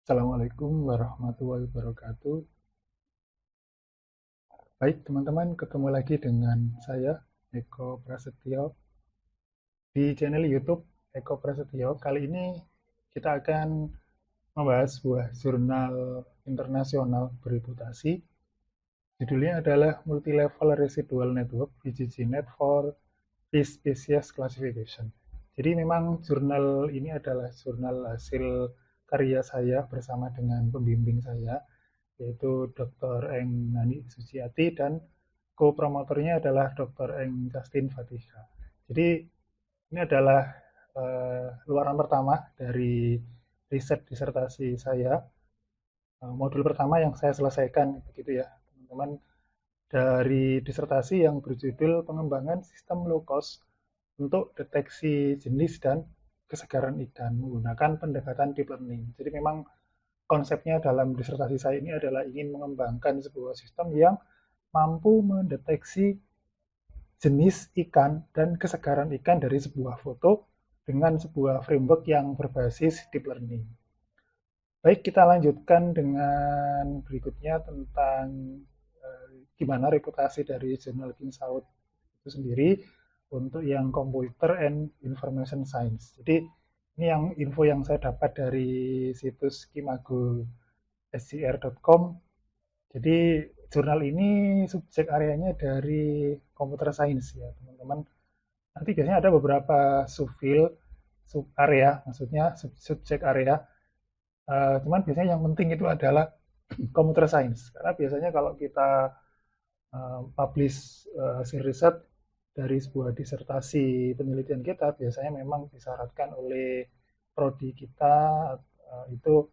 Assalamualaikum warahmatullahi wabarakatuh. Baik teman-teman, ketemu lagi dengan saya Eko Prasetyo di channel YouTube Eko Prasetyo. Kali ini kita akan membahas sebuah jurnal internasional bereputasi. Judulnya adalah Multi-Level Residual Network (VGGNet) for Fish Species Classification. Jadi memang jurnal ini adalah jurnal hasil karya saya bersama dengan pembimbing saya, yaitu Dr. Eng Nani Suciati, dan co-promotornya adalah Dr. Eng Justin Fatiha. Jadi ini adalah luaran pertama dari riset disertasi saya, modul pertama yang saya selesaikan, begitu ya teman-teman, dari disertasi yang berjudul Pengembangan Sistem Low Cost untuk Deteksi Jenis dan Kesegaran Ikan menggunakan pendekatan Deep Learning. Jadi memang konsepnya dalam disertasi saya ini adalah ingin mengembangkan sebuah sistem yang mampu mendeteksi jenis ikan dan kesegaran ikan dari sebuah foto dengan sebuah framework yang berbasis Deep Learning. Baik, kita lanjutkan dengan berikutnya tentang gimana reputasi dari jurnal KingSouth itu sendiri untuk yang Computer and Information Science. Jadi ini yang info yang saya dapat dari situs kimago.scr.com. Jadi jurnal ini subjek areanya dari Computer Science ya teman-teman. Nanti biasanya ada beberapa subfield, sub area, maksudnya subjek area. Cuman biasanya yang penting itu adalah Computer Science. Karena biasanya kalau kita publish hasil riset dari sebuah disertasi penelitian kita, biasanya memang disyaratkan oleh prodi kita itu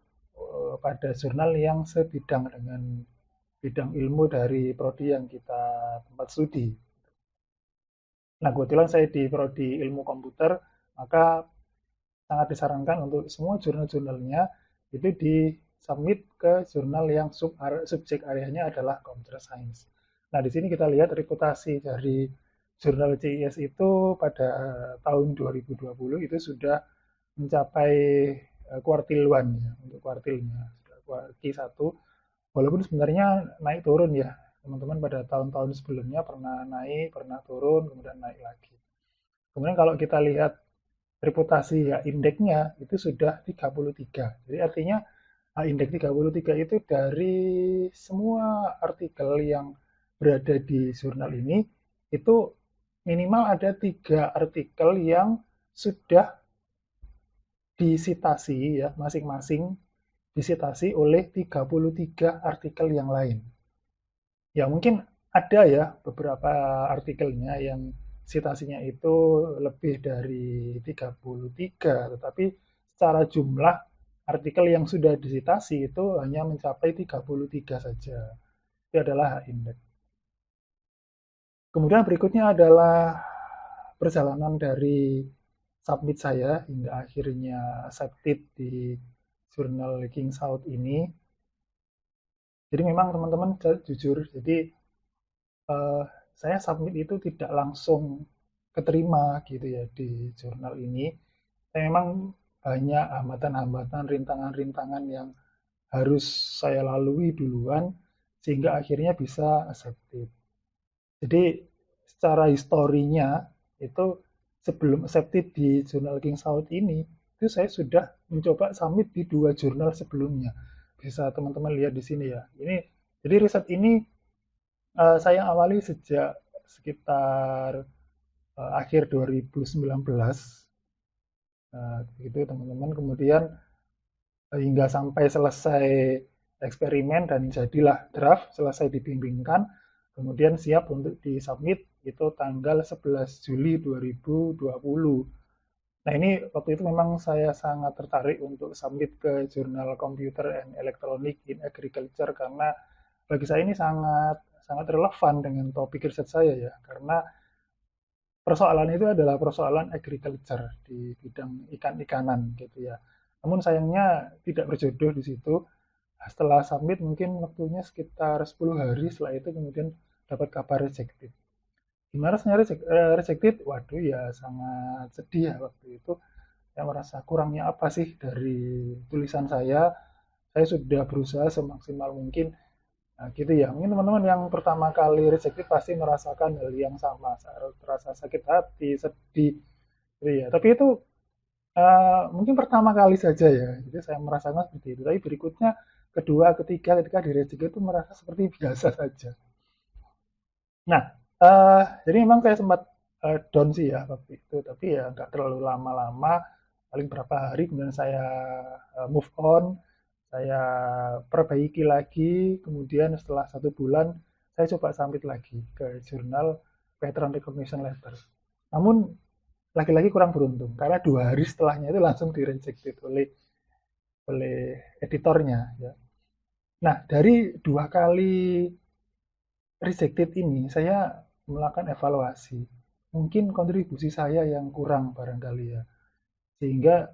pada jurnal yang sebidang dengan bidang ilmu dari prodi yang kita tempat studi. Nah, kebetulan saya di prodi ilmu komputer, maka sangat disarankan untuk semua jurnal-jurnalnya itu di-submit ke jurnal yang subjek areanya adalah Computer Science. Nah, di sini kita lihat reputasi dari jurnal CIS itu pada tahun 2020 itu sudah mencapai kuartil 1 ya, untuk kuartilnya, Q1. Walaupun sebenarnya naik turun ya, teman-teman, pada tahun-tahun sebelumnya pernah naik, pernah turun, kemudian naik lagi. Kemudian kalau kita lihat reputasi ya, indeksnya itu sudah 33. Jadi artinya indeks 33 itu dari semua artikel yang berada di jurnal ini, itu minimal ada 3 artikel yang sudah disitasi ya, masing-masing disitasi oleh 33 artikel yang lain. Ya mungkin ada ya beberapa artikelnya yang citasinya itu lebih dari 33, tetapi secara jumlah artikel yang sudah disitasi itu hanya mencapai 33 saja. Itu adalah indeks. Kemudian berikutnya adalah perjalanan dari submit saya hingga akhirnya accepted di jurnal KingSouth ini. Jadi memang teman-teman jujur, jadi saya submit itu tidak langsung keterima gitu ya di jurnal ini. Saya memang banyak hambatan-hambatan, rintangan-rintangan yang harus saya lalui duluan sehingga akhirnya bisa accepted. Jadi secara historinya itu sebelum accepted di jurnal KingSouth ini, itu saya sudah mencoba submit di 2 jurnal sebelumnya. Bisa teman-teman lihat di sini ya. Jadi riset ini saya awali sejak sekitar akhir 2019. Gitu teman-teman. Kemudian hingga sampai selesai eksperimen dan jadilah draft, selesai dibimbingkan, kemudian siap untuk disubmit itu tanggal 11 Juli 2020. Nah, ini waktu itu memang saya sangat tertarik untuk submit ke jurnal Computer and Electronic in Agriculture karena bagi saya ini sangat sangat relevan dengan topik riset saya ya, karena persoalan itu adalah persoalan agriculture di bidang ikan-ikanan gitu ya. Namun sayangnya tidak berjodoh di situ. Setelah submit mungkin waktunya sekitar 10 hari, setelah itu kemudian dapat kabar rejected. Gimana sebenarnya rejected? Waduh ya sangat sedih ya waktu itu. Saya merasa kurangnya apa sih dari tulisan saya. Saya sudah berusaha semaksimal mungkin. Nah, gitu ya. Mungkin teman-teman yang pertama kali rejected pasti merasakan hal yang sama. Terasa sakit hati, sedih. Gitu ya. Tapi itu mungkin pertama kali saja ya. Jadi saya merasakan seperti itu. Tapi berikutnya, kedua, ketiga, ketika di reject itu merasa seperti biasa saja. Nah, jadi memang saya sempat down sih ya waktu itu. Tapi ya nggak terlalu lama-lama. Paling berapa hari kemudian saya move on, saya perbaiki lagi, kemudian setelah 1 bulan saya coba submit lagi ke jurnal Pattern Recognition Letter. Namun lagi-lagi kurang beruntung karena 2 hari setelahnya itu langsung di rejected oleh editornya ya. Nah, dari 2 kali rejected ini saya melakukan evaluasi. Mungkin kontribusi saya yang kurang barangkali ya, sehingga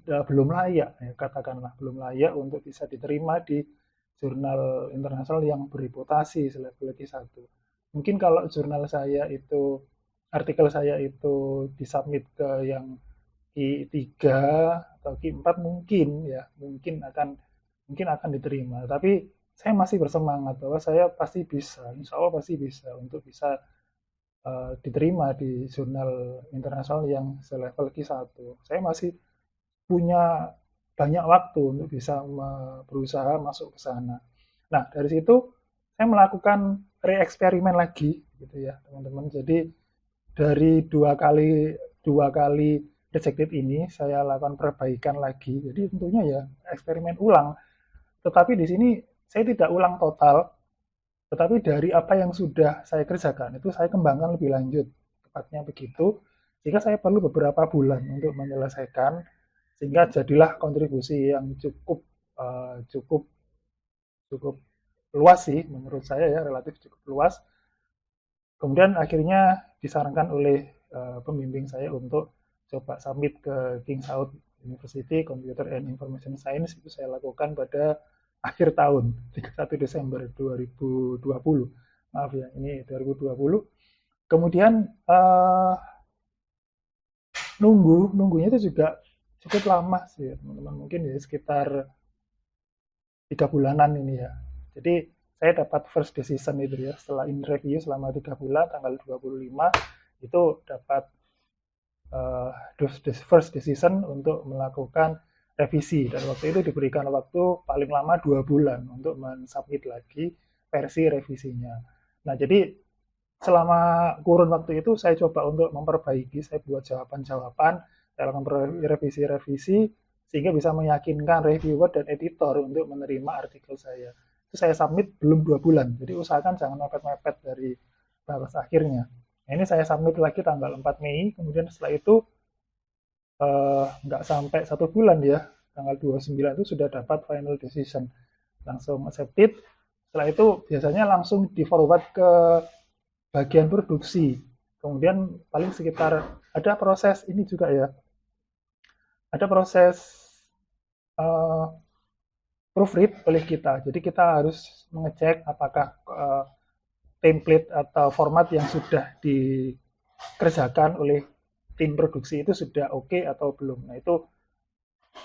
belum layak ya, katakanlah belum layak untuk bisa diterima di jurnal internasional yang bereputasi selevel Q1. Mungkin kalau jurnal saya itu, artikel saya itu disubmit ke yang Q3 atau Q4 mungkin ya, mungkin akan diterima. Tapi saya masih bersemangat bahwa saya pasti bisa, insya Allah pasti bisa untuk bisa diterima di jurnal internasional yang selevel Q1. Saya masih punya banyak waktu untuk bisa berusaha masuk ke sana. Nah, dari situ saya melakukan re-eksperimen lagi gitu ya, teman-teman. Jadi dari dua kali rejected ini saya lakukan perbaikan lagi. Jadi tentunya ya eksperimen ulang. Tetapi di sini saya tidak ulang total, tetapi dari apa yang sudah saya kerjakan itu saya kembangkan lebih lanjut, tepatnya begitu. Jika saya perlu beberapa bulan untuk menyelesaikan, sehingga jadilah kontribusi yang cukup cukup cukup luas sih menurut saya ya, relatif cukup luas. Kemudian akhirnya disarankan oleh pembimbing saya untuk coba submit ke King Saud University Computer and Information Science. Itu saya lakukan pada akhir tahun 31 Desember 2020. Maaf ya, ini 2020. Kemudian nunggunya itu juga cukup lama sih teman-teman, mungkin ya sekitar 3 bulanan ini ya. Jadi saya dapat first decision itu ya, setelah in review selama 3 bulan, tanggal 25 itu dapat first decision untuk melakukan revisi, dan waktu itu diberikan waktu paling lama 2 bulan untuk mensubmit lagi versi revisinya. Nah, jadi selama kurun waktu itu saya coba untuk memperbaiki, saya buat jawaban-jawaban, saya lakukan revisi-revisi sehingga bisa meyakinkan reviewer dan editor untuk menerima artikel saya. Itu saya submit belum 2 bulan, jadi usahakan jangan mepet-mepet dari batas akhirnya. Nah, ini saya submit lagi tanggal 4 Mei, kemudian setelah itu nggak sampai 1 bulan ya, tanggal 29 itu sudah dapat final decision, langsung accepted. Setelah itu biasanya langsung di forward ke bagian produksi. Kemudian paling sekitar ada proses ini juga ya, ada proses uh, proofread oleh kita. Jadi kita harus mengecek apakah template atau format yang sudah dikerjakan oleh tim produksi itu sudah oke atau belum. Nah, itu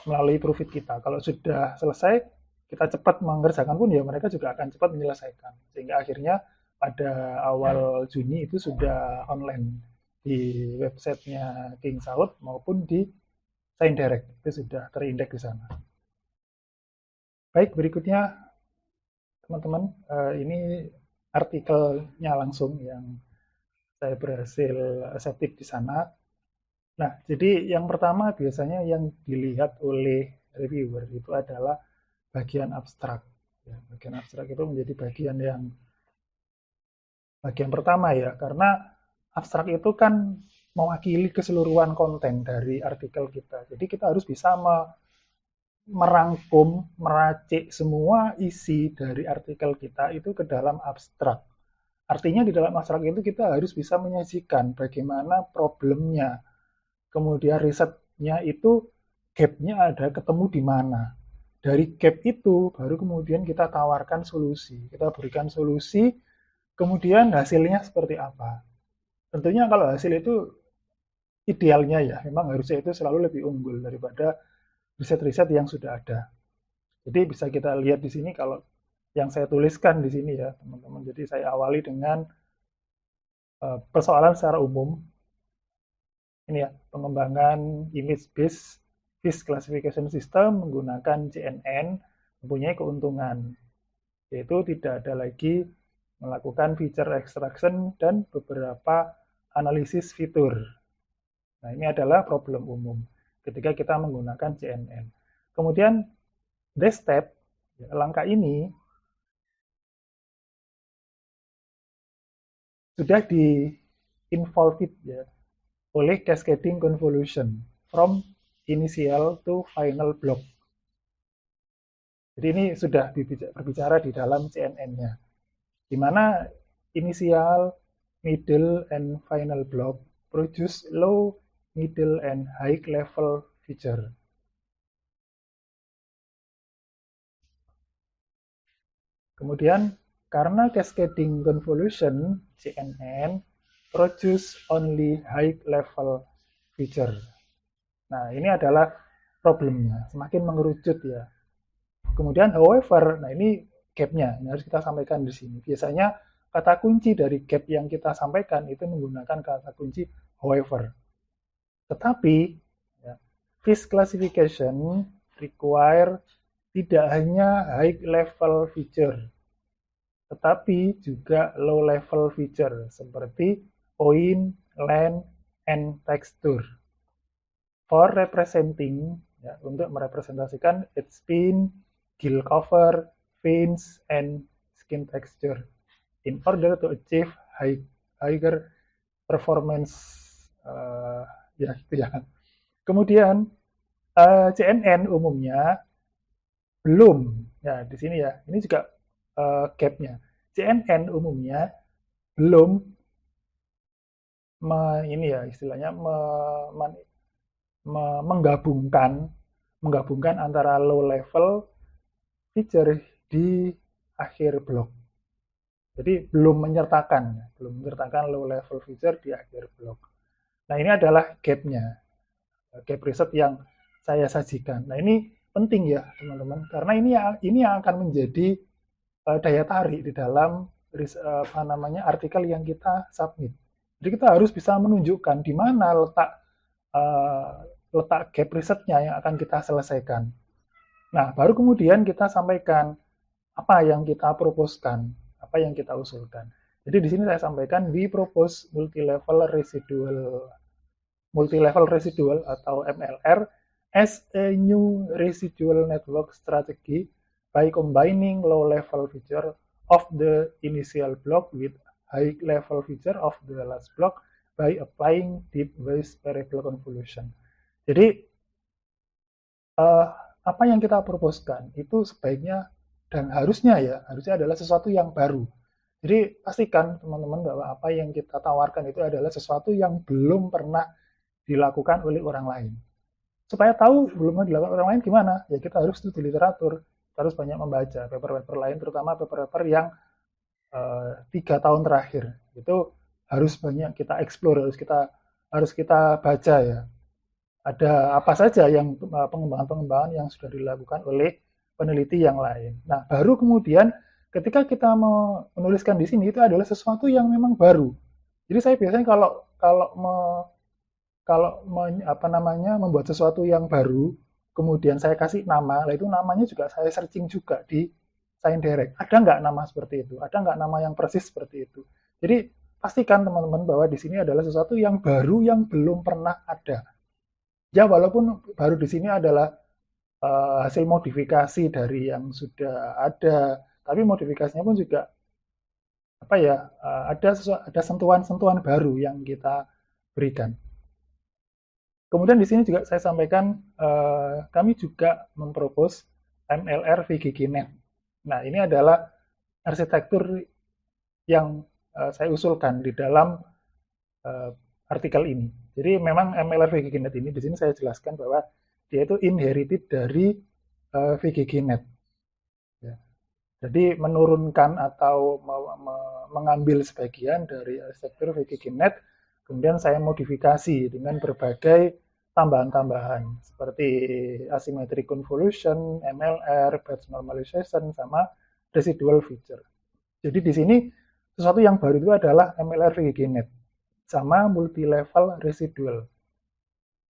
melalui proofread kita. Kalau sudah selesai, kita cepat mengerjakan pun ya mereka juga akan cepat menyelesaikan. Sehingga akhirnya pada awal Juni itu sudah online di websitenya King Saud maupun di Sign Direct. Itu sudah terindeks di sana. Baik, berikutnya teman-teman, ini artikelnya langsung yang saya berhasil accepted di sana. Nah, jadi yang pertama biasanya yang dilihat oleh reviewer itu adalah bagian abstrak. Ya, bagian abstrak itu menjadi bagian pertama ya, karena abstrak itu kan mewakili keseluruhan konten dari artikel kita. Jadi kita harus bisa merangkum, meracik semua isi dari artikel kita itu ke dalam abstrak. Artinya di dalam abstrak itu kita harus bisa menyajikan bagaimana problemnya. Kemudian risetnya itu gap-nya ada ketemu di mana. Dari gap itu baru kemudian kita tawarkan solusi. Kita berikan solusi, kemudian hasilnya seperti apa. Tentunya kalau hasil itu idealnya ya, memang harusnya itu selalu lebih unggul daripada riset-riset yang sudah ada. Jadi bisa kita lihat di sini kalau yang saya tuliskan di sini ya, teman-teman. Jadi saya awali dengan persoalan secara umum. Ini ya, pengembangan image based fish classification system menggunakan CNN mempunyai keuntungan, yaitu tidak ada lagi melakukan feature extraction dan beberapa analisis fitur. Nah, ini adalah problem umum ketika kita menggunakan CNN. Kemudian, this step, langkah ini sudah di-involved ya, oleh cascading convolution from initial to final block. Jadi ini sudah berbicara di dalam CNN-nya, di mana initial, middle, and final block produce low, middle, and high level feature. Kemudian karena cascading convolution, CNN produce only high level feature. Nah, ini adalah problemnya, semakin mengerucut ya. Kemudian, however, nah ini gap-nya, ini harus kita sampaikan di sini. Biasanya kata kunci dari gap yang kita sampaikan itu menggunakan kata kunci however. Tetapi, ya, fish classification require tidak hanya high level feature, tetapi juga low level feature seperti point, length, and texture. For representing, ya, untuk merepresentasikan its skin, gill cover, fins, and skin texture in order to achieve higher performance. Ya, gitu ya. Kemudian CNN umumnya belum, ya di sini ya, ini juga gap-nya. CNN umumnya belum ini ya istilahnya menggabungkan antara low level feature di akhir blok. Jadi belum menyertakan low level feature di akhir blok. Nah, ini adalah gap-nya, gap riset yang saya sajikan. Nah, ini penting ya teman-teman, karena ini yang akan menjadi daya tarik di dalam artikel yang kita submit. Jadi kita harus bisa menunjukkan di mana letak gap risetnya yang akan kita selesaikan. Nah, baru kemudian kita sampaikan apa yang kita proposkan, apa yang kita usulkan. Jadi di sini saya sampaikan we propose multi-level residual atau MLR as a new residual network strategy by combining low-level feature of the initial block with high-level feature of the last block by applying deep Bayes variable convolution. Jadi apa yang kita proposkan itu sebaiknya dan harusnya adalah sesuatu yang baru. Jadi pastikan teman-teman bahwa apa yang kita tawarkan itu adalah sesuatu yang belum pernah dilakukan oleh orang lain. Supaya tahu belum pernah dilakukan orang lain gimana? Ya kita harus studi literatur, kita harus banyak membaca paper-paper lain, terutama paper-paper yang 3 tahun terakhir. Itu harus banyak kita explore, harus kita baca ya. Ada apa saja yang pengembangan-pengembangan yang sudah dilakukan oleh peneliti yang lain. Nah, baru kemudian ketika kita menuliskan di sini itu adalah sesuatu yang memang baru. Jadi saya biasanya membuat sesuatu yang baru, kemudian saya kasih nama, itu namanya juga saya searching juga di ScienceDirect. Ada nggak nama seperti itu? Ada nggak nama yang persis seperti itu? Jadi pastikan teman-teman bahwa di sini adalah sesuatu yang baru yang belum pernah ada. Ya walaupun baru di sini adalah hasil modifikasi dari yang sudah ada, tapi modifikasinya pun juga ada sentuhan-sentuhan baru yang kita berikan. Kemudian di sini juga saya sampaikan kami juga mempropos MLR VGGNet. Nah, ini adalah arsitektur yang saya usulkan di dalam artikel ini. Jadi memang MLR VGGNet ini di sini saya jelaskan bahwa dia itu inherited dari VGGNet. Ya. Jadi menurunkan atau mengambil sebagian dari arsitektur VGGNet, kemudian saya modifikasi dengan berbagai tambahan-tambahan seperti asymmetric convolution, MLR, batch normalization, sama residual feature. Jadi di sini sesuatu yang baru itu adalah MLR VGGNet sama multi-level residual.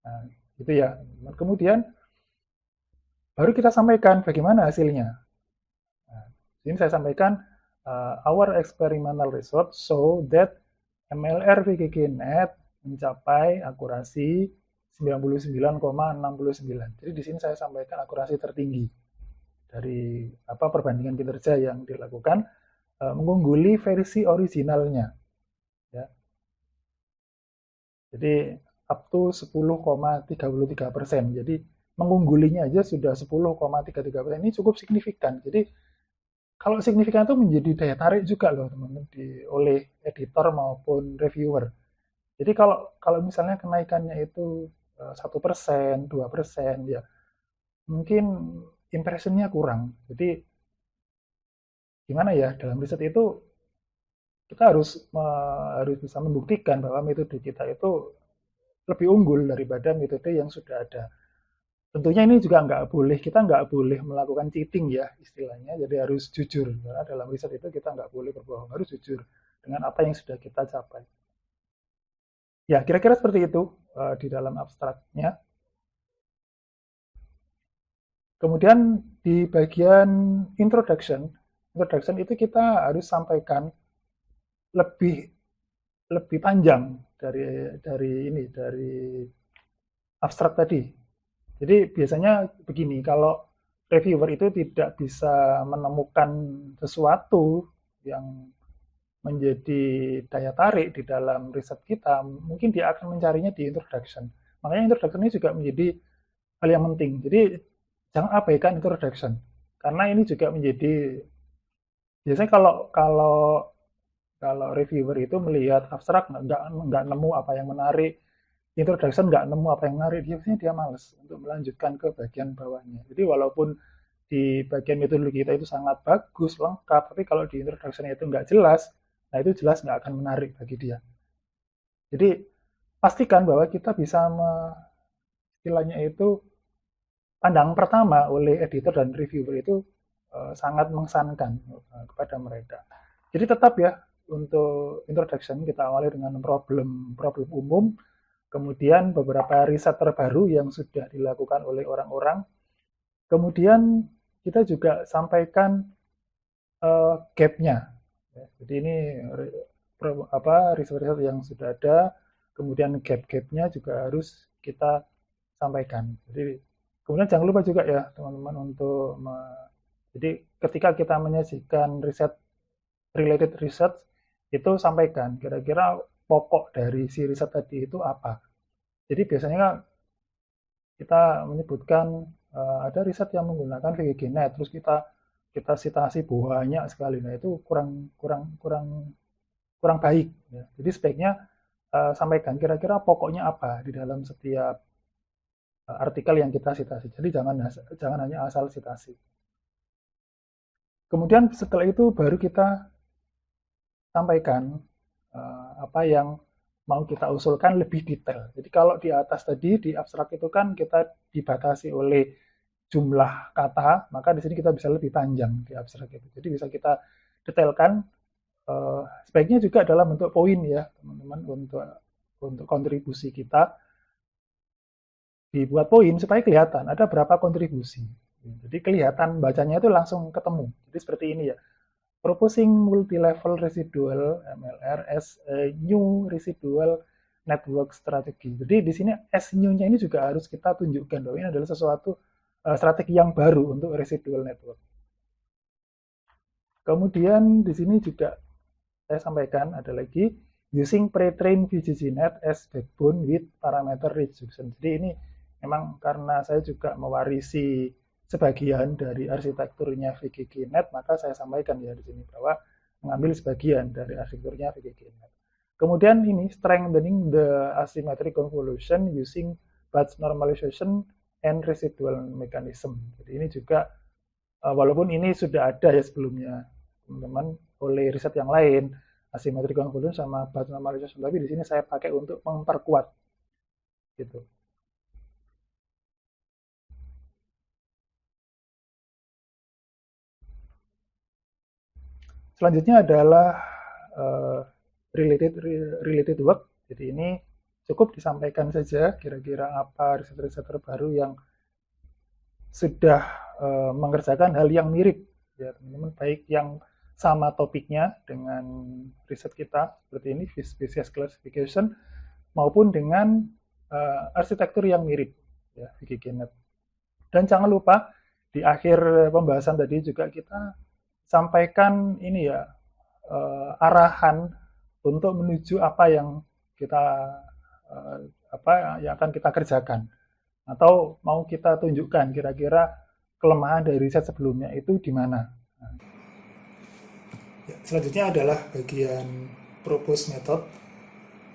Nah, itu ya. Kemudian baru kita sampaikan bagaimana hasilnya. Nah, ini saya sampaikan our experimental result show that MLR VGGNet mencapai akurasi 99,69. Jadi di sini saya sampaikan akurasi tertinggi dari perbandingan kinerja yang dilakukan mengungguli versi originalnya. Ya. Jadi up to 10,33%. Jadi mengunggulinya aja sudah 10,33%. Ini cukup signifikan. Jadi kalau signifikan itu menjadi daya tarik juga loh teman-teman oleh editor maupun reviewer. Jadi kalau misalnya kenaikannya itu 1%, 2%, ya mungkin impressionnya kurang. Jadi gimana ya, dalam riset itu kita harus bisa membuktikan bahwa metode kita itu lebih unggul daripada metode yang sudah ada. Tentunya ini juga kita nggak boleh melakukan cheating ya istilahnya, jadi harus jujur. Karena dalam riset itu kita nggak boleh berbohong, harus jujur dengan apa yang sudah kita capai. Ya, kira-kira seperti itu di dalam abstraknya. Kemudian di bagian introduction itu kita harus sampaikan lebih panjang dari abstrak tadi. Jadi biasanya begini, kalau reviewer itu tidak bisa menemukan sesuatu yang menjadi daya tarik di dalam riset kita, mungkin dia akan mencarinya di introduction. Makanya introduction ini juga menjadi hal yang penting. Jadi jangan abaikan introduction, karena ini juga menjadi biasanya kalau reviewer itu melihat abstrak nggak nemu apa yang menarik, introduction nggak nemu apa yang menarik, biasanya dia males untuk melanjutkan ke bagian bawahnya. Jadi walaupun di bagian metodologi kita itu sangat bagus, lengkap, tapi kalau di introduction itu nggak jelas, nah itu jelas nggak akan menarik bagi dia. Jadi pastikan bahwa kita bisa istilahnya itu pandang pertama oleh editor dan reviewer itu sangat mengesankan kepada mereka. Jadi tetap ya, untuk introduction kita awali dengan problem umum, kemudian beberapa riset terbaru yang sudah dilakukan oleh orang-orang, kemudian kita juga sampaikan gap-nya. Jadi ini riset-riset yang sudah ada, kemudian gap-gapnya juga harus kita sampaikan. Jadi kemudian jangan lupa juga ya teman-teman untuk jadi ketika kita menyajikan related research itu sampaikan kira-kira pokok dari si riset tadi itu apa. Jadi biasanya kita menyebutkan ada riset yang menggunakan VGGNet, terus kita citasi banyak sekali. Nah itu kurang baik. Ya. Jadi sebaiknya sampaikan kira-kira pokoknya apa di dalam setiap artikel yang kita citasi. Jadi jangan hanya asal citasi. Kemudian setelah itu baru kita sampaikan apa yang mau kita usulkan lebih detail. Jadi kalau di atas tadi di abstrak itu kan kita dibatasi oleh jumlah kata, maka di sini kita bisa lebih panjang di abstrak itu. Jadi bisa kita detailkan. Sebaiknya juga dalam bentuk poin ya teman-teman, untuk kontribusi kita dibuat poin supaya kelihatan ada berapa kontribusi. Jadi kelihatan bacanya itu langsung ketemu. Jadi seperti ini ya. Proposing multi-level residual MLR as a new residual network strategy. Jadi di sini as new-nya ini juga harus kita tunjukkan bahwa ini adalah sesuatu strategi yang baru untuk residual network. Kemudian di sini juga saya sampaikan ada lagi using pre-trained VGGNet as backbone with parameter reduction. Jadi ini memang karena saya juga mewarisi sebagian dari arsitekturnya VGGNet, maka saya sampaikan ya di sini bahwa mengambil sebagian dari arsitekturnya VGGNet. Kemudian ini strengthening the asymmetric convolution using batch normalization and residual mechanism. Jadi ini juga walaupun ini sudah ada ya sebelumnya teman-teman oleh riset yang lain, asymmetric convolution sama batch normalization, tapi di sini saya pakai untuk memperkuat gitu. Selanjutnya adalah related work. Jadi ini cukup disampaikan saja kira-kira apa riset-riset terbaru yang sudah mengerjakan hal yang mirip ya teman-teman, baik yang sama topiknya dengan riset kita seperti ini species classification maupun dengan arsitektur yang mirip ya VGGNet. Dan jangan lupa di akhir pembahasan tadi juga kita sampaikan ini ya arahan untuk menuju apa yang kita apa yang akan kita kerjakan atau mau kita tunjukkan kira-kira kelemahan dari riset sebelumnya itu di mana. Ya, selanjutnya adalah bagian propose method.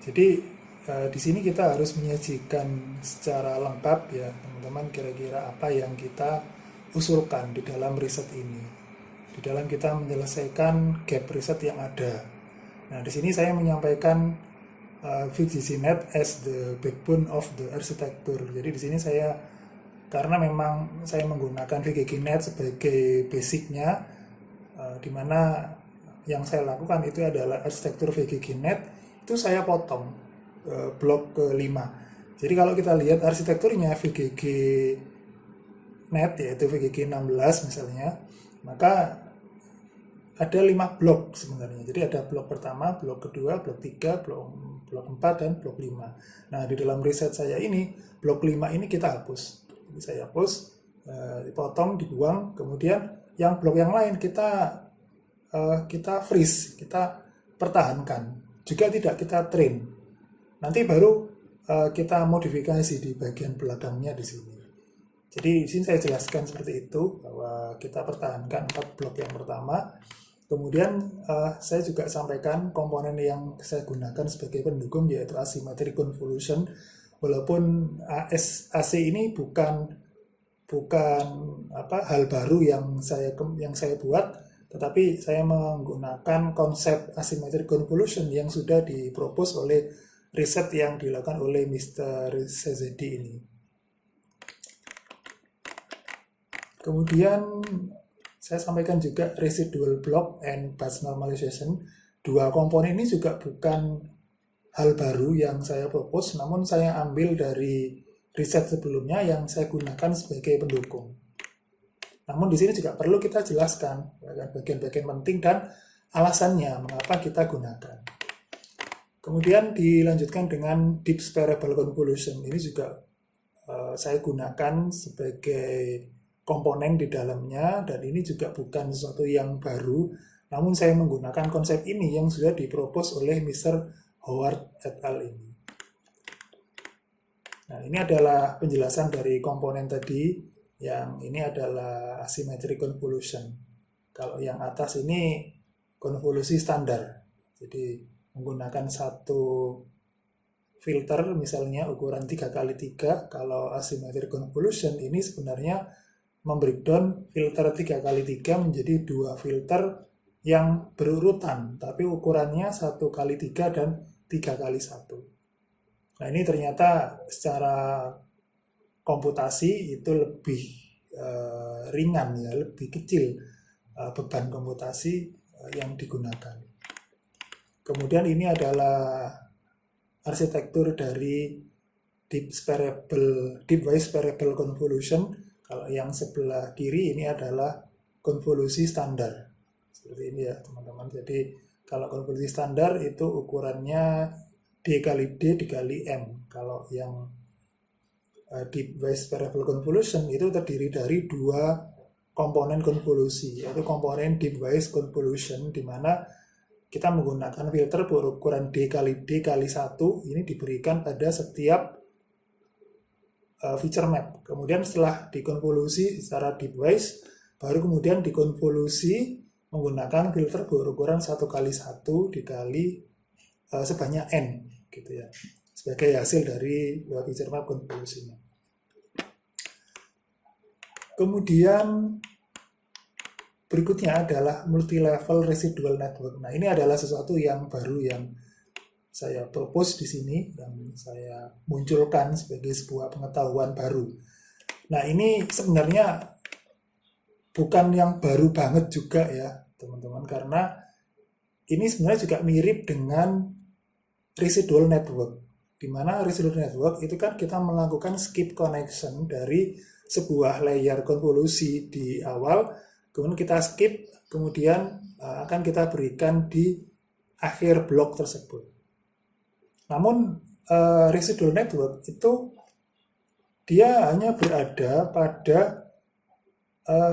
Jadi di sini kita harus menyajikan secara lengkap ya teman-teman kira-kira apa yang kita usulkan di dalam riset ini. Di dalam kita menyelesaikan gap riset yang ada. Nah, di sini saya menyampaikan VGGNet as the backbone of the architecture. Jadi di sini saya karena memang saya menggunakan VGGNet sebagai basicnya, di mana yang saya lakukan itu adalah arsitektur VGGNet itu saya potong blok ke-5. Jadi kalau kita lihat arsitekturnya VGGNet yaitu VGG16 misalnya, maka ada 5 blok sebenarnya. Jadi ada blok pertama, blok kedua, blok 3, blok 4, dan blok 5. Nah, di dalam riset saya ini, blok 5 ini kita hapus. Jadi saya hapus, dipotong, dibuang, kemudian yang blok yang lain kita freeze, kita pertahankan. Juga tidak kita train. Nanti baru kita modifikasi di bagian belakangnya di sini. Jadi di sini saya jelaskan seperti itu, bahwa kita pertahankan 4 blok yang pertama. Kemudian saya juga sampaikan komponen yang saya gunakan sebagai pendukung yaitu asymmetric convolution. Walaupun AC ini bukan hal baru yang saya buat, tetapi saya menggunakan konsep asymmetric convolution yang sudah dipropos oleh riset yang dilakukan oleh Mr. Szedi ini. Kemudian saya sampaikan juga residual block and batch normalization. Dua komponen ini juga bukan hal baru yang saya propose, namun saya ambil dari riset sebelumnya yang saya gunakan sebagai pendukung. Namun di sini juga perlu kita jelaskan bagian-bagian penting dan alasannya mengapa kita gunakan. Kemudian dilanjutkan dengan deep spherical convolution. Ini juga saya gunakan sebagai komponen di dalamnya, dan ini juga bukan sesuatu yang baru, namun saya menggunakan konsep ini yang sudah dipropos oleh Mr. Howard et al. Ini. Nah, ini adalah penjelasan dari komponen tadi, yang ini adalah asymmetric convolution. Kalau yang atas ini konvolusi standar, jadi menggunakan satu filter misalnya ukuran 3x3. Kalau asymmetric convolution ini sebenarnya membreakdown filter 3x3 menjadi 2 filter yang berurutan, tapi ukurannya 1x3 dan 3x1. Nah, ini ternyata secara komputasi itu lebih ringan ya, lebih kecil beban komputasi yang digunakan. Kemudian ini adalah arsitektur dari deep wise spherical convolution. Kalau yang sebelah kiri ini adalah konvolusi standar. Seperti ini ya teman-teman. Jadi kalau konvolusi standar itu ukurannya D kali D dikali M. Kalau yang deep wise spherical convolution itu terdiri dari 2 komponen konvolusi, yaitu komponen deep wise convolution, di mana kita menggunakan filter berukuran D kali D kali 1, ini diberikan pada setiap feature map. Kemudian setelah dikonvolusi secara deepwise, baru kemudian dikonvolusi menggunakan filter berukuran 1 kali 1 dikali sebanyak N, gitu ya, sebagai hasil dari feature map konvolusinya. Kemudian berikutnya adalah multi-level residual network. Nah, ini adalah sesuatu yang baru yang saya propose di sini, yang saya munculkan sebagai sebuah pengetahuan baru. Nah, ini sebenarnya bukan yang baru banget juga ya, teman-teman, karena ini sebenarnya juga mirip dengan residual network, di mana residual network itu kan kita melakukan skip connection dari sebuah layer konvolusi di awal, kemudian kita skip, kemudian akan kita berikan di akhir blok tersebut. Namun residual network itu dia hanya berada pada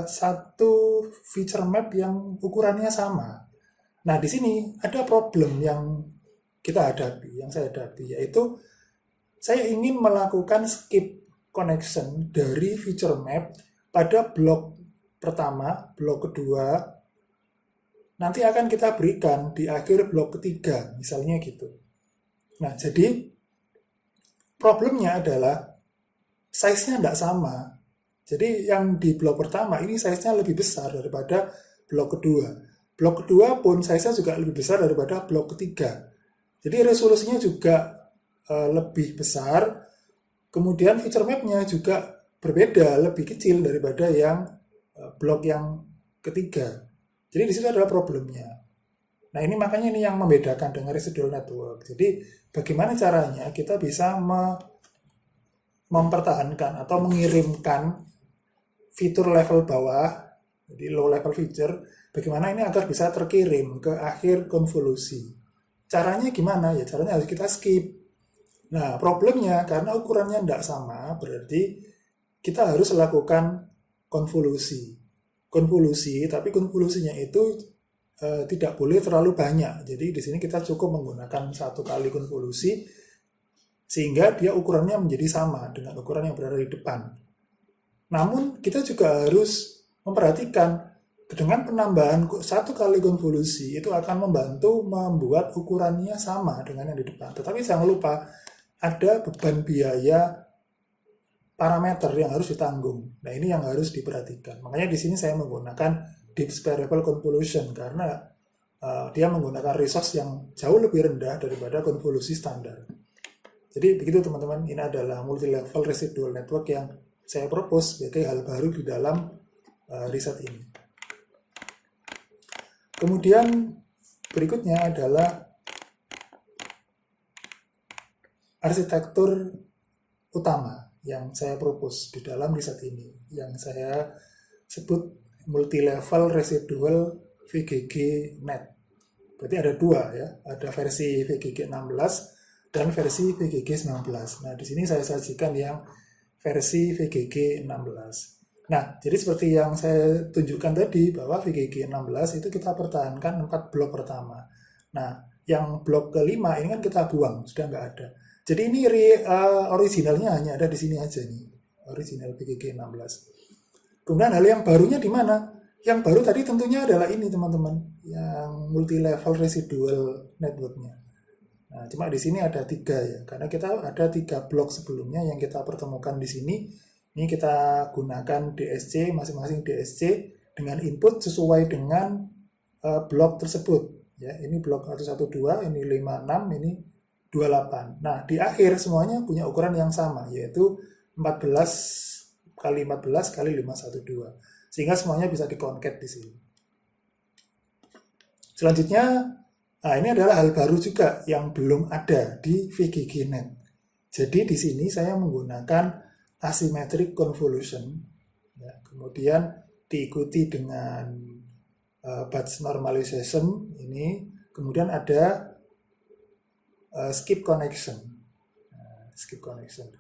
satu feature map yang ukurannya sama. Nah, di sini ada problem yang kita hadapi, yang saya hadapi, yaitu saya ingin melakukan skip connection dari feature map pada blok pertama, blok kedua, nanti akan kita berikan di akhir blok ketiga, misalnya gitu. Nah, jadi problemnya adalah size-nya tidak sama. Jadi yang di blok pertama ini size-nya lebih besar daripada blok kedua. Blok kedua pun size-nya juga lebih besar daripada blok ketiga. Jadi resolusinya juga lebih besar. Kemudian feature map-nya juga berbeda, lebih kecil daripada yang blok yang ketiga. Jadi di situ adalah problemnya. Nah, ini makanya ini yang membedakan dengan residual network. Jadi bagaimana caranya kita bisa mempertahankan atau mengirimkan fitur level bawah, jadi low level feature, bagaimana ini agar bisa terkirim ke akhir konvolusi. Caranya gimana? Ya caranya harus kita skip. Nah, problemnya karena ukurannya tidak sama, berarti kita harus lakukan konvolusi. Tapi konvolusinya itu tidak boleh terlalu banyak. Jadi di sini kita cukup menggunakan 1 kali konvolusi sehingga dia ukurannya menjadi sama dengan ukuran yang berada di depan. Namun kita juga harus memperhatikan dengan penambahan 1 kali konvolusi itu akan membantu membuat ukurannya sama dengan yang di depan. Tetapi jangan lupa ada beban biaya parameter yang harus ditanggung. Nah, ini yang harus diperhatikan. Makanya di sini saya menggunakan deep variable convolution karena dia menggunakan resource yang jauh lebih rendah daripada konvolusi standar. Jadi begitu teman-teman, ini adalah multi-level residual network yang saya propose sebagai hal baru di dalam riset ini. Kemudian berikutnya adalah arsitektur utama yang saya propose di dalam riset ini, yang saya sebut multi-level residual VGG net. Berarti ada dua ya, ada versi VGG 16 dan versi VGG 19. Nah, di sini saya sajikan yang versi VGG 16. Nah, jadi seperti yang saya tunjukkan tadi, bahwa VGG 16 itu kita pertahankan 4 blok pertama. Nah, yang blok kelima ini kan kita buang, sudah nggak ada. Jadi ini originalnya hanya ada di sini aja nih, original VGG 16. Kemudian hal yang barunya di mana? Yang baru tadi tentunya adalah ini teman-teman, yang multi-level residual networknya. Nah, cuma di sini ada 3 ya, karena kita ada 3 blok sebelumnya yang kita pertemukan di sini. Ini kita gunakan DSC, masing-masing DSC dengan input sesuai dengan blok tersebut. Ya, ini blok 112, ini 56, ini 28. Nah, di akhir semuanya punya ukuran yang sama, yaitu 14 kali 14 kali 512. Sehingga semuanya bisa dikonket di sini. Selanjutnya, nah ini adalah hal baru juga yang belum ada di VGGNet. Jadi di sini saya menggunakan asymmetric convolution, ya, kemudian diikuti dengan batch normalization ini, kemudian ada skip connection. Skip connection.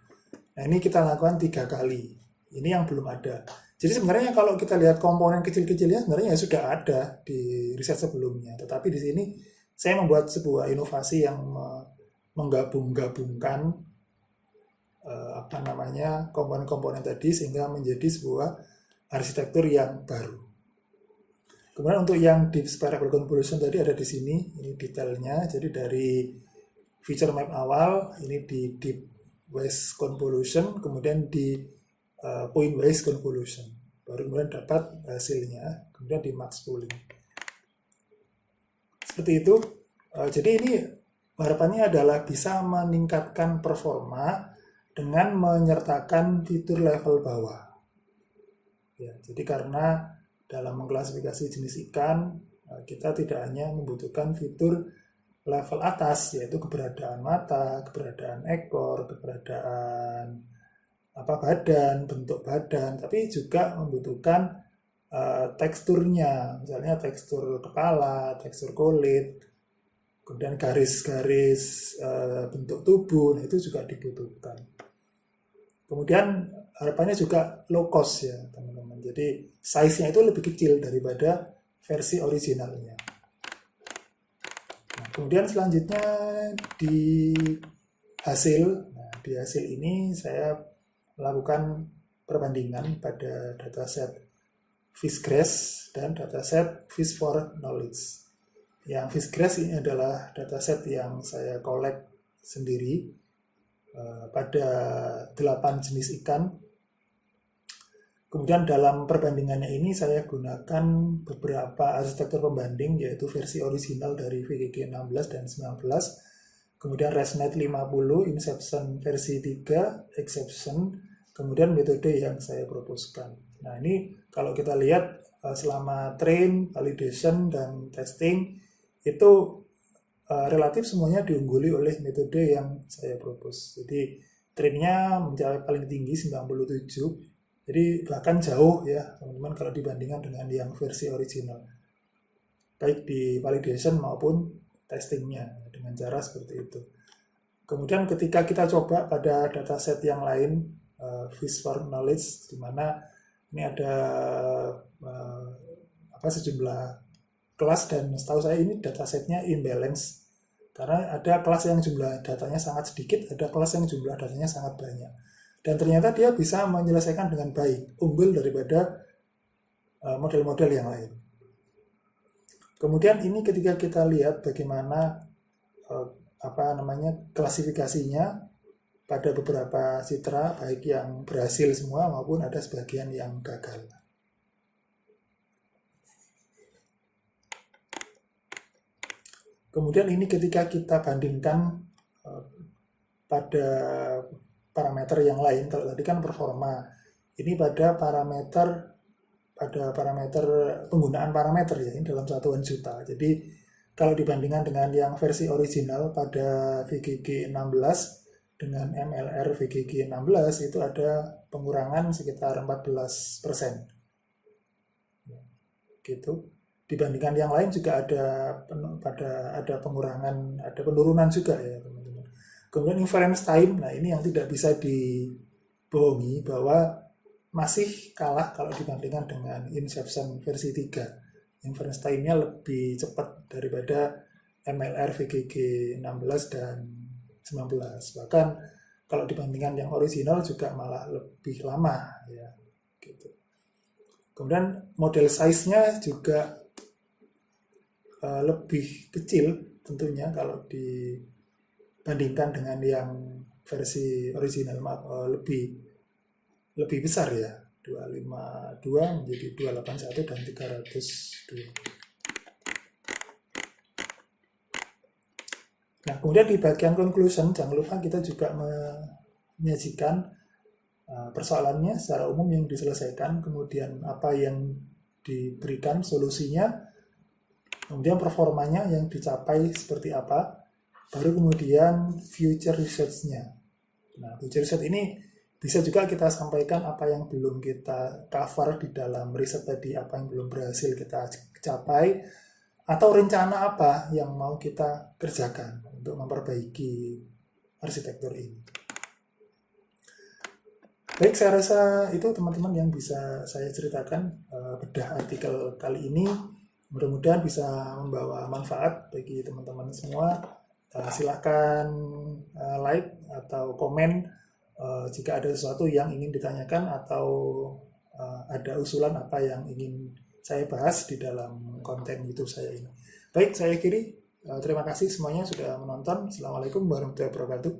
Nah, ini kita lakukan 3 kali. Ini yang belum ada. Jadi sebenarnya kalau kita lihat komponen kecil-kecilnya sebenarnya ya sudah ada di riset sebelumnya. Tetapi di sini saya membuat sebuah inovasi yang menggabungkan komponen-komponen tadi sehingga menjadi sebuah arsitektur yang baru. Kemudian untuk yang deep variable convolution tadi ada di sini, ini detailnya. Jadi dari feature map awal, ini di deep wise convolution, kemudian di point wise convolution. Baru kemudian dapat hasilnya, kemudian di max pooling. Seperti itu. Jadi ini harapannya adalah bisa meningkatkan performa dengan menyertakan fitur level bawah. Ya, jadi karena dalam mengklasifikasi jenis ikan, kita tidak hanya membutuhkan fitur level atas, yaitu keberadaan mata, keberadaan ekor, keberadaan badan, bentuk badan, tapi juga membutuhkan teksturnya, misalnya tekstur kepala, tekstur kulit, kemudian garis-garis bentuk tubuh, nah itu juga dibutuhkan. Kemudian harapannya juga low cost ya teman-teman, jadi size-nya itu lebih kecil daripada versi originalnya. Nah, kemudian selanjutnya di hasil ini saya melakukan perbandingan pada dataset Fishgrass dan dataset Fish for Knowledge. Yang Fishgrass ini adalah dataset yang saya collect sendiri pada 8 jenis ikan. Kemudian dalam perbandingannya ini saya gunakan beberapa arsitektur pembanding, yaitu versi original dari VGG 16 dan 19, kemudian ResNet 50, Inception versi 3, Exception, kemudian metode yang saya proposkan. Nah ini kalau kita lihat selama train, validation, dan testing itu relatif semuanya diungguli oleh metode yang saya propose. Jadi trainnya mencapai paling tinggi 97, jadi bahkan jauh ya teman-teman kalau dibandingkan dengan yang versi original, baik di validation maupun testingnya dengan cara seperti itu. Kemudian ketika kita coba pada dataset yang lain, Fish for Knowledge, di mana ini ada sejumlah kelas, dan setahu saya ini datasetnya imbalance karena ada kelas yang jumlah datanya sangat sedikit, ada kelas yang jumlah datanya sangat banyak, dan ternyata dia bisa menyelesaikan dengan baik, unggul daripada model-model yang lain. Kemudian ini ketika kita lihat bagaimana klasifikasinya pada beberapa citra, baik yang berhasil semua maupun ada sebagian yang gagal. Kemudian ini ketika kita bandingkan pada parameter yang lain, kalau tadi kan performa, ini pada parameter penggunaan parameter ya, ini dalam satuan juta. Jadi kalau dibandingkan dengan yang versi original pada VGG 16 dengan MLR VGG 16 itu ada pengurangan sekitar 14%. Gitu. Dibandingkan yang lain juga ada pengurangan, ada penurunan juga ya teman-teman. Kemudian inference time, nah ini yang tidak bisa dibohongi bahwa masih kalah kalau dibandingkan dengan Inception versi 3. Inference time-nya lebih cepat daripada MLR VGG 16 dan 19. Bahkan kalau dibandingkan yang original juga malah lebih lama ya. Gitu. Kemudian model size-nya juga lebih kecil tentunya kalau dibandingkan dengan yang versi original, lebih besar ya, 252 menjadi 281 dan 302. Nah kemudian di bagian conclusion jangan lupa kita juga menyajikan persoalannya secara umum yang diselesaikan, kemudian apa yang diberikan solusinya, kemudian performanya yang dicapai seperti apa, baru kemudian future research-nya. Nah, future research ini bisa juga kita sampaikan apa yang belum kita cover di dalam riset tadi, apa yang belum berhasil kita capai, atau rencana apa yang mau kita kerjakan untuk memperbaiki arsitektur ini. Baik, saya rasa itu teman-teman yang bisa saya ceritakan bedah artikel kali ini. Mudah-mudahan bisa membawa manfaat bagi teman-teman semua. Silakan like atau komen jika ada sesuatu yang ingin ditanyakan atau ada usulan apa yang ingin saya bahas di dalam konten YouTube saya ini. Baik, saya akhiri. Terima kasih semuanya sudah menonton. Assalamualaikum warahmatullahi wabarakatuh.